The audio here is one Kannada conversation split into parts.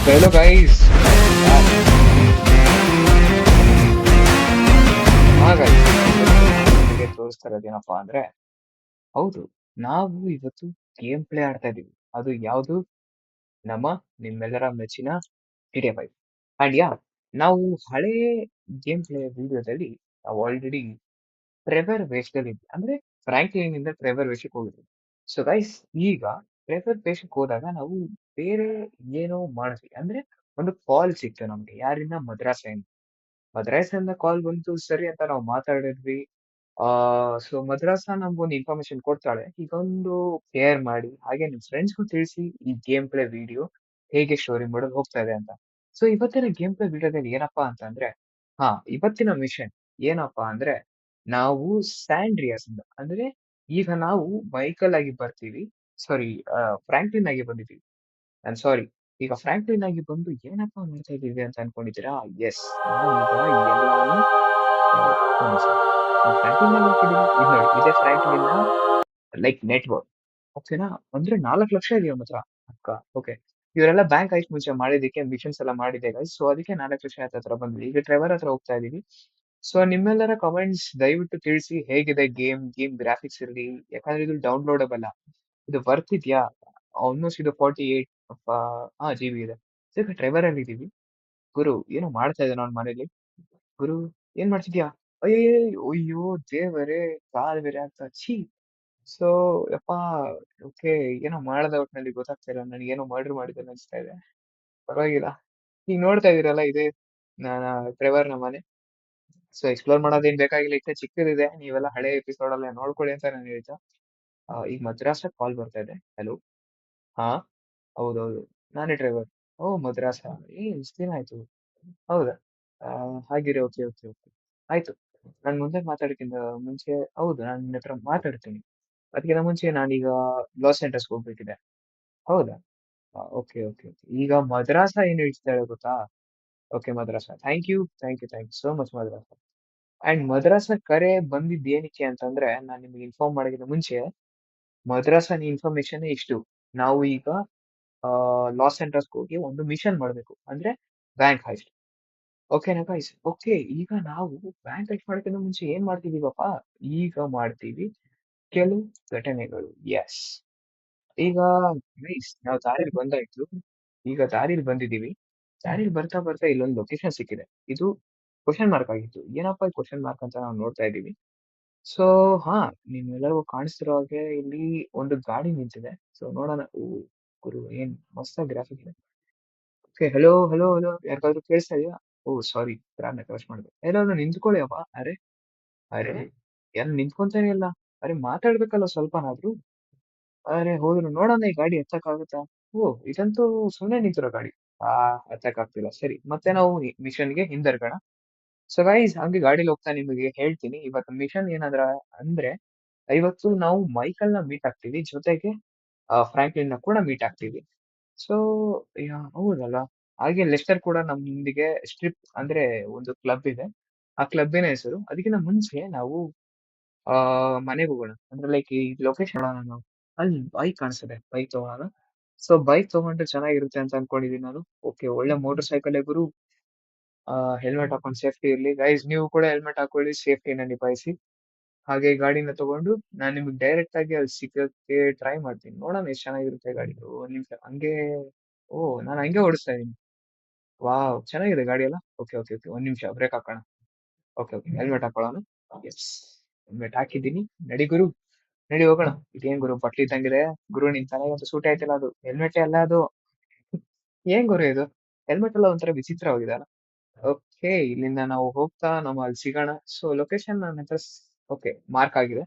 हेलो गाइस यार ಹಾ ಗೈಸ್ ಇವತ್ತು ನಾನು ನಿಮಗೆ ತೋರಿಸ್ತಾ ಇರೋದೇನಪ್ಪಾ ಅಂದ್ರೆ ಹೌದು ನಾವು ಇವತ್ತು ಗೇಮ್ ಪ್ಲೇ ಆಡ್ತಾ ಇದೀವಿ ಅದು ಯಾವುದು ನಮ್ಮ ನಿಮ್ಮೆಲ್ಲರ ಮೆಚ್ಚಿನ GTA 5 ಅಂಡ್ ಯಾ ನಾವು ಹಳೆ ಗೇಮ್ ಪ್ಲೇ ವಿಡಿಯೋದಲ್ಲಿ ನಾವು ಆಲ್ರೆಡಿ ಟ್ರೆವರ್ ವೇಷದಲ್ಲಿ ಇದ್ವಿ ಅಂದ್ರೆ ಫ್ರಾಂಕ್ಲಿನ್ ಇಂದ ಟ್ರೆವರ್ ವೇಷಕ್ಕೆ ಹೋಗಿದ್ವಿ ಸೊ ಗೈಸ್ ಈಗ ಟ್ರೆವರ್ ವೇಷಕ್ಕೆ ಹೋದಾಗ ನಾವು ಬೇರೆ ಏನೋ ಮಾಡಿದ್ವಿ ಅಂದ್ರೆ ಒಂದು ಕಾಲ್ ಸಿಕ್ತು ನಮ್ಗೆ ಯಾರಿಂದ ಮದ್ರಾಸಿಂದ ಕಾಲ್ ಬಂತು ಸರಿ ಅಂತ ನಾವು ಮಾತಾಡಿದ್ವಿ ಸೊ ಮದ್ರಾಸ ನಮ್ಗೊಂದು ಇನ್ಫಾರ್ಮೇಶನ್ ಕೊಡ್ತಾಳೆ ಇದೊಂದು ಕೇರ್ ಮಾಡಿ ಹಾಗೆ ನಿಮ್ ಫ್ರೆಂಡ್ಸ್ಗೂ ತಿಳಿಸಿ ಈ ಗೇಮ್ ಪ್ಲೇ ವಿಡಿಯೋ ಹೇಗೆ ಸ್ಟೋರಿ ಮಾಡೋದು ಹೋಗ್ತಾ ಇದೆ ಅಂತ ಸೊ ಇವತ್ತಿನ ಗೇಮ್ ಪ್ಲೇ ವಿಡಿಯೋದಲ್ಲಿ ಏನಪ್ಪಾ ಅಂತಂದ್ರೆ ಹಾ ಇವತ್ತಿನ ಮಿಷನ್ ಏನಪ್ಪಾ ಅಂದ್ರೆ ನಾವು ಸ್ಯಾಂಡ್ರಿಯಾಸ್ ಇಂದ ಅಂದ್ರೆ ಈಗ ನಾವು ವೆಹಿಕಲ್ ಆಗಿ ಬರ್ತೀವಿ ಸಾರಿ ಫ್ರಾಂಕ್ಲಿನ್ ಆಗಿ ಬಂದಿದ್ದೀವಿ ನಾನ್ ಸಾರಿ ಈಗ ಫ್ರಾಂಕ್ಲಿನ್ ಆಗಿ ಬಂದು ಏನಪ್ಪಾ ಮಾಡ್ತಾ ಇದ್ದೀವಿ ಅಂತ ಅನ್ಕೊಂಡಿದ್ದೀರಾ ಎಸ್ ನಾವೀಗ ಎಲ್ಲಾನು ಒಂದು ಒಂದ್ ನಿಮಿಷ ನಾವು ಫ್ರಾಂಕ್ಲಿನ್ ಆಗಿ ಹೋಗ್ತಿದೀವಿ ಇದು ನೋಡಿ ಇದೇ ಫ್ರಾಂಕ್ಲಿನ್ ಲೈಕ್ ನೆಟ್ವರ್ಕ್ ಓಕೆನಾ ಅಂದ್ರೆ 4 ಲಕ್ಷ ಇದೆಯಾ ಮಾತ್ರ ಅಕ್ಕ ಓಕೆ ಇವರೆಲ್ಲ ಬ್ಯಾಂಕ್ ಆಯ್ತು ಮುಂಚೆ ಮಾಡಿದಕ್ಕೆ ಮಿಷನ್ಸ್ ಎಲ್ಲ ಮಾಡಿದೆ ಗೈಸ್ ಸೊ ಅದಕ್ಕೆ 4 ಲಕ್ಷ ಹತ್ರ ಬಂದ್ವಿ ಈಗ ಡ್ರೈವರ್ ಹತ್ರ ಹೋಗ್ತಾ ಇದೀವಿ ಸೊ ನಿಮ್ಮೆಲ್ಲರ ಕಮೆಂಟ್ಸ್ ದಯವಿಟ್ಟು ತಿಳಿಸಿ ಹೇಗಿದೆ ಗೇಮ್ ಗ್ರಾಫಿಕ್ಸ್ ಇರಲಿ ಯಾಕಂದ್ರೆ ಇದು ಡೌನ್ಲೋಡಬಲ್ ಇದು ವರ್ತ್ ಇದೆಯಾ ಆಲ್ಮೋಸ್ಟ್ ಇದು 48 GB ಇದೆ ಈಗ ಡ್ರೈವರ್ ಅಲ್ಲಿ ಇದೀವಿ ಗುರು ಏನೋ ಮಾಡ್ತಾ ಇದ್ದಾನೆ ಅವ್ನ ಮನೇಲಿ ಗುರು ಏನ್ ಮಾಡ್ತಿದ್ಯಾ ಅಯ್ಯೋ ಅಯ್ಯೋ ದೇವರೇ ಕಾಲ್ ಬೇರೆ ಆಗ್ತಾ ಛೀ ಸೊ ಯಪ್ಪಾ ಓಕೆ ಏನೋ ಮಾಡ್ದ ಒಟ್ನಲ್ಲಿ ಗೊತ್ತಾಗ್ತಾ ಇಲ್ಲ ನನಗೆ ಏನೋ ಮರ್ಡರ್ ಮಾಡಿದೆ ಅನಿಸ್ತಾ ಇದೆ ಪರವಾಗಿಲ್ಲ ಈಗ ನೋಡ್ತಾ ಇದೀರಲ್ಲ ಇದೆ ನಾನ ಟ್ರೆವರ್ ನ ಮನೆ ಸೊ ಎಕ್ಸ್ಪ್ಲೋರ್ ಮಾಡೋದೇನ್ ಬೇಕಾಗಿಲ್ಲ ಇಷ್ಟೇ ಚಿಕ್ಕದಿದೆ ನೀವೆಲ್ಲ ಹಳೆ ಎಪಿಸೋಡ್ ಅಲ್ಲ ನೋಡ್ಕೊಳ್ಳಿ ಅಂತ ನಾನು ಹೇಳ್ತಾ ಈಗ ಮದ್ರಾಸ ಕಾಲ್ ಬರ್ತಾ ಇದೆ ಹಲೋ ಹಾ ಹೌದೌದು ನಾನೇ ಡ್ರೈವರ್ ಓ ಮದ್ರಾಸ ಇಷ್ಟ್ ದಿನ ಆಯ್ತು ಹೌದಾ ಹಾಗಿರಿ ಓಕೆ ಓಕೆ ಓಕೆ ಆಯ್ತು ನಾನು ಮುಂದೆ ಮಾತಾಡಕ್ಕಿಂತ ಮುಂಚೆ ಹೌದು ನಾನು ನಿನ್ನ ಹತ್ರ ಮಾತಾಡ್ತೀನಿ ಅದಕ್ಕಿಂತ ಮುಂಚೆ ನಾನೀಗ ಲಾಸ್ ಏಂಜಲ್ಸ್ಗೆ ಹೋಗ್ಬೇಕಿದೆ ಹೌದಾ ಓಕೆ ಓಕೆ ಓಕೆ ಈಗ ಮದ್ರಾಸ ಏನ್ ಹೇಳ್ತಿದ್ದಾಳೆ ಗೊತ್ತಾ okay Madras thank you so much Madras and Madras ಕರೆ ಬಂದಿದ್ದು ಏನಕ್ಕೆ ಅಂತಂದ್ರೆ ನಾನು ನಿಮ್ಗೆ ಇನ್ಫಾರ್ಮ್ ಮಾಡೋಕ್ಕಿಂತ ಮುಂಚೆ ಮದ್ರಾಸನ ಇನ್ಫಾರ್ಮೇಶನ್ ಇಷ್ಟು ನಾವು ಈಗ ಲಾಸ್ ಏಂಜಲ್ಸ್ಗೆ ಹೋಗಿ ಒಂದು ಮಿಷನ್ ಮಾಡಬೇಕು ಅಂದ್ರೆ ಬ್ಯಾಂಕ್ ಹೈಸ್ಟ್ ಓಕೆನಾ ಗೈಸ್ ಓಕೆ ಈಗ ನಾವು ಬ್ಯಾಂಕ್ ಹೈಸ್ಟ್ ಮಾಡೋಕ್ಕಿಂತ ಮುಂಚೆ ಏನ್ ಮಾಡ್ತಿದೀವಪ್ಪ ಈಗ ಮಾಡ್ತೀವಿ ಕೆಲವು ಘಟನೆಗಳು ಎಸ್ ಈಗ ಗೈಸ್ ನಾವು ದಾರಿಲಿ ಬಂದಾಯ್ತು ಈಗ ದಾರಿಲಿ ಬಂದಿದೀವಿ ದಾರಿಲಿ ಬರ್ತಾ ಬರ್ತಾ ಇಲ್ಲೊಂದು ಲೊಕೇಶನ್ ಸಿಕ್ಕಿದೆ ಇದು ಕ್ವಶನ್ ಮಾರ್ಕ್ ಆಗಿತ್ತು ಏನಪ್ಪಾ ಕ್ವಶನ್ ಮಾರ್ಕ್ ಅಂತ ನಾವು ನೋಡ್ತಾ ಇದೀವಿ ಸೊ ಹಾ ನಿಮ್ಮೆಲ್ಲರಿಗೂ ಕಾಣಿಸ್ತಿರೋ ಹಾಗೆ ಇಲ್ಲಿ ಒಂದು ಗಾಡಿ ನಿಂತಿದೆ ಸೊ ನೋಡೋಣ ಓ ಗುರು ಏನ್ ಮಸ್ತ್ ಗ್ರಾಫಿಕ್ ಇದೆ ಓಕೆ ಹಲೋ ಹಲೋ ಹಲೋ ಯಾರಿಗಾದ್ರೂ ಕೇಳಿಸ್ತಾ ಇದೆಯಾ ಓ ಸಾರಿ ಕಾರನ್ನ ಕ್ರಾಶ್ ಮಾಡಿದೆ ಎಲ್ಲಾದ್ರೂ ನಿಂತ್ಕೊಳ್ಳಿ ಅಪ್ಪ ಅರೆ ಅರೆ ಎಲ್ಲ ನಿಂತ್ಕೊಂತಾನೆ ಇಲ್ಲ ಅರೆ ಮಾತಾಡ್ಬೇಕಲ್ಲ ಸ್ವಲ್ಪನಾದ್ರೂ ಅರೆ ಹೋದ್ರು ನೋಡೋಣ ಈ ಗಾಡಿ ಎತ್ತಕ್ಕಾಗುತ್ತಾ ಓ ಇದಂತೂ ಸುಮ್ಮನೆ ನಿಂತಿರೋ ಗಾಡಿ ಆ ಹತ್ತಕ್ಕಾಗ್ತಿಲ್ಲ ಸರಿ ಮತ್ತೆ ನಾವು ಮಿಷನ್ಗೆ ಹಿಂದರ್ಗೋಣ ಸೊ ಗೈಸ್ ಹಂಗೆ ಗಾಡಿಲಿ ಹೋಗ್ತಾ ನಿಮಗೆ ಹೇಳ್ತೀನಿ ಇವತ್ತು ಮಿಷನ್ ಏನಾದ್ರ ಅಂದ್ರೆ ಇವತ್ತು ನಾವು ಮೈಕಲ್ ನ ಮೀಟ್ ಆಗ್ತೀವಿ ಜೊತೆಗೆ ಫ್ರಾಂಕ್ಲಿನ್ ನ ಕೂಡ ಮೀಟ್ ಆಗ್ತೀವಿ ಸೊ ಹೌದಲ್ಲ ಹಾಗೆ ಲೆಸ್ಟರ್ ಕೂಡ ನಮ್ಮೊಂದಿಗೆ ಸ್ಟ್ರಿಪ್ ಅಂದ್ರೆ ಒಂದು ಕ್ಲಬ್ ಇದೆ ಆ ಕ್ಲಬ್ಬಿನ ಹೆಸರು ಅದಕ್ಕಿಂತ ಮುಂಚೆ ನಾವು ಮನೆಗೆ ಹೋಗೋಣ ಅಂದ್ರೆ ಲೈಕ್ ಈ ಲೊಕೇಶನ್ ನಾವು ಅಲ್ಲಿ ಬೈಕ್ ಕಾಣಿಸ್ತದೆ ಬೈಕ್ ತಗೋಣ ಸೊ ಬೈಕ್ ತಗೊಂಡ್ರೆ ಚೆನ್ನಾಗಿರುತ್ತೆ ಅಂತ ಅನ್ಕೊಂಡಿದೀನಿ ನಾನು ಓಕೆ ಒಳ್ಳೆ ಮೋಟರ್ ಸೈಕಲ್ ಗುರು ಹೆಲ್ಮೆಟ್ ಹಾಕೊಂಡು ಸೇಫ್ಟಿ ಇರ್ಲಿ ಗೈಸ್ ನೀವು ಕೂಡ ಹೆಲ್ಮೆಟ್ ಹಾಕೊಳ್ಳಿ ಸೇಫ್ಟಿನ ನಿಭಾಯಿಸಿ ಹಾಗೆ ಗಾಡಿನ ತಗೊಂಡು ನಾನು ನಿಮ್ಗೆ ಡೈರೆಕ್ಟ್ ಆಗಿ ಅಲ್ಲಿ ಸಿಕ್ಕಕ್ಕೆ ಟ್ರೈ ಮಾಡ್ತೀನಿ ನೋಡೋಣ ಎಷ್ಟು ಚೆನ್ನಾಗಿರುತ್ತೆ ಗಾಡಿ ಒಂದ್ ನಿಮಿಷ ಹಂಗೆ ಓ ನಾನು ಹಂಗೆ ಓಡಿಸ್ತಾ ಇದೀನಿ ವಾವ್ ಚೆನ್ನಾಗಿದೆ ಗಾಡಿ ಎಲ್ಲ ಓಕೆ ಓಕೆ ಓಕೆ ಒಂದ್ ನಿಮಿಷ ಬ್ರೇಕ್ ಹಾಕೋಣ ಓಕೆ ಓಕೆ ಹೆಲ್ಮೆಟ್ ಹಾಕೊಳ್ಳೋಣ ಎಸ್ ಹೆಲ್ಮೆಟ್ ಹಾಕಿದ್ದೀನಿ ನಡಿ ಗುರು ನಡಿ ಹೋಗೋಣ ಇದೇನ್ ಗುರು ಬಟ್ಲಿ ಇದ್ದಂಗಿದೆ ಗುರು ನಿನ್ ತಲೆಗಂತೂ ಸೂಟ್ ಆಯ್ತಿಲ್ಲ ಅದು ಹೆಲ್ಮೆಟ್ ಅಲ್ಲ ಅದು ಏನ್ ಗುರು ಇದು ಹೆಲ್ಮೆಟ್ ಎಲ್ಲ ಒಂಥರ ವಿಚಿತ್ರವಾಗಿದೆ ಅಲ್ಲ ಓಕೆ ಇಲ್ಲಿಂದ ನಾವು ಹೋಗ್ತಾ ನಾವು ಅಲ್ಲಿ ಸಿಗೋಣ ಸೊ ಲೊಕೇಶನ್ ನನ್ನ ಹತ್ರ ಓಕೆ ಮಾರ್ಕ್ ಆಗಿದೆ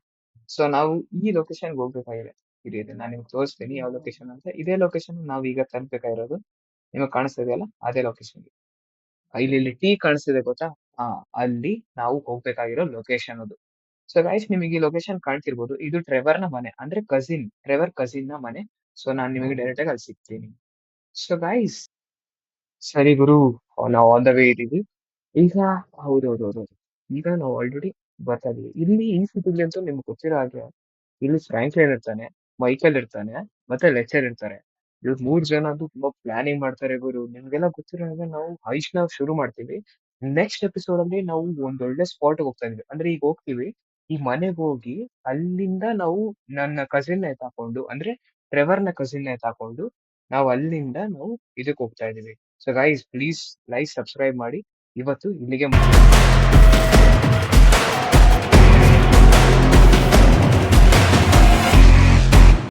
ಸೊ ನಾವು ಈ ಲೊಕೇಶನ್ಗೆ ಹೋಗ್ಬೇಕಾಗಿದೆ ಇದೆ ನಾನು ನಿಮ್ಗೆ ತೋರಿಸ್ತೀನಿ ಯಾವ ಲೊಕೇಶನ್ ಅಂತ ಇದೇ ಲೊಕೇಶನ್ ನಾವು ಈಗ ತಲುಪಬೇಕಾಗಿರೋದು ನಿಮಗೆ ಕಾಣಿಸ್ತಾ ಇದೆಯಲ್ಲ ಅದೇ ಲೊಕೇಶನ್ ಇಲ್ಲಿ ಟೀ ಕಾಣಿಸ್ತಿದೆ ಗೊತ್ತಾ ಹಾ ಅಲ್ಲಿ ನಾವು ಹೋಗ್ಬೇಕಾಗಿರೋ ಲೊಕೇಶನ್ ಅದು ಸೊ ಗೈಸ್ ನಿಮಗೆ ಈ ಲೊಕೇಶನ್ ಕಾಣ್ತಿರ್ಬೋದು ಇದು ಟ್ರೆವರ್ ನ ಮನೆ ಅಂದ್ರೆ ಟ್ರೆವರ್ ಕಸಿನ್ ನ ಮನೆ ಸೊ ನಾನು ನಿಮಗೆ ಡೈರೆಕ್ಟ್ ಆಗಿ ಅಲ್ಲಿ ಸಿಗ್ತೀನಿ ಸೊ ಗೈಸ್ ಸರಿ ಗುರು ನಾವು ಆನ್ ದ ವೇ ಇದೀವಿ ಈಗ ಹೌದೌದೌದು ಈಗ ನಾವು ಆಲ್ರೆಡಿ ಬರ್ತಾ ಇದೀವಿ ಇಲ್ಲಿ ಈ ಸಿಟಿಲಿ ಅಂತೂ ನಿಮ್ಗೆ ಗೊತ್ತಿರೋ ಹಾಗೆ ಇಲ್ಲಿ ಫ್ರಾಂಕ್ಲಿನ್ ಇರ್ತಾನೆ ಮೈಕಲ್ ಇರ್ತಾನೆ ಮತ್ತೆ ಲೆಕ್ಚರ್ ಇರ್ತಾರೆ ಇವ್ರು 3 ಜನದ್ದು ತುಂಬಾ ಪ್ಲಾನಿಂಗ್ ಮಾಡ್ತಾರೆ ಗುರು. ನಿಮ್ಗೆಲ್ಲ ಗೊತ್ತಿರೋ ಹಾಗೆ ನಾವು ಹೈಟ್‌ನ ಶುರು ಮಾಡ್ತೀವಿ. ನೆಕ್ಸ್ಟ್ ಎಪಿಸೋಡ್ ಅಲ್ಲಿ ನಾವು ಒಂದೊಳ್ಳೆ ಸ್ಪಾಟ್‌ಗೆ ಹೋಗ್ತಾ ಇದೀವಿ. ಅಂದ್ರೆ ಈಗ ಹೋಗ್ತೀವಿ. ಈ ಮನೆಗೆ ಹೋಗಿ ಅಲ್ಲಿಂದ ನಾವು ನನ್ನ ಕಸಿನ್‌ನ ಎತ್ತಾಕೊಂಡು ಅಂದ್ರೆ ಟ್ರೆವರ್‌ನ ಕಸಿನ್‌ನ ಎತ್ತಾಕೊಂಡು ನಾವು ಅಲ್ಲಿಂದ ನಾವು ಇದಕ್ಕೆ ಹೋಗ್ತಾ ಇದೀವಿ. So guys please like, subscribe ಮಾಡಿ. ಇವತ್ತು ಇಲ್ಲಿಗೆ ಮುಗಿಯೋಣ.